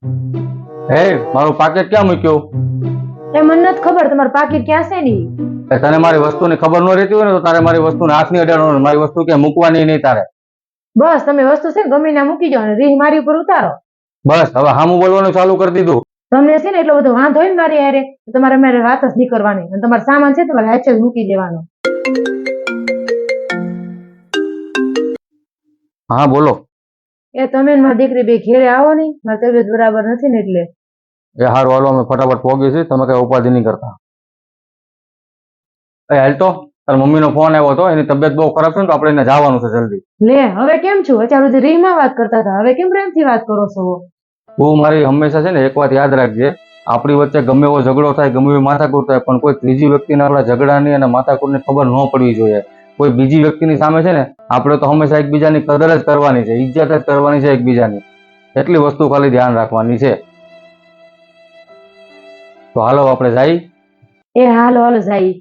હે, મારું પાકેટ ક્યાં મૂક્યું? એ મને નથી ખબર તમારું પાકીટ ક્યાં છે ની. તને મારી વસ્તુની ખબર ન રહેતી હોય ને તો તારે મારી વસ્તુને હાથ નહીં અડાડવાનો. મારી વસ્તુ ક્યાં મૂકવાની નહીં તારે. બસ તમે વસ્તુ છે ને ગમે ના મૂકી જાઓ ને રીહ મારી ઉપર ઉતારો. બસ હવે હામું બોલવાનું ચાલુ કરી દીધું. તમને છે ને એટલો બધો વાંધો હોય ને મારી હારે તો તમારે મારે વાત જ નહીં કરવાની અને તમારો સામાન છે તમારે હાચે જ મૂકી દેવાનો. હા બોલો. એ તમે ને મારી દીકરી બે ઘેરે આવો નહીં, મારી તબિયત બરાબર નથી ને એટલે. એ હારું હાલો, અમે ફટાફટ પહોંચી છીએ, તમે કઈ ઉપાધિ નહીં કરતા. એ હાલ તો તાર મમ્મીનો ફોન આવ્યો હતો, એની તબિયત બહુ ખરાબ છે ને તો આપણે એને જવાનું છે જલ્દી. લે હવે કેમ છું? અત્યાર સુધી રીહમાં વાત કરતા હતા, હવે કેમ પ્રેમથી વાત કરો છો? તું મારી હંમેશા છે ને એક વાત યાદ રાખજે, આપણી વચ્ચે ગમે એવો ઝઘડો થાય, ગમે એવી માથાકૂટ થાય, પણ કોઈ ત્રીજી વ્યક્તિને આપણા ઝઘડાની અને માથાકૂટની ખબર ન પડવી જોઈએ. કોઈ બીજી વ્યક્તિની સામે છે ને આપણે તો હંમેશા એકબીજાની કદર જ કરવાની છે, ઇજ્જત જ કરવાની છે એકબીજાની. એટલી વસ્તુ ખાલી ધ્યાન રાખવાની છે. તો હાલો આપણે જઈ. એ હાલો હાલો જાય.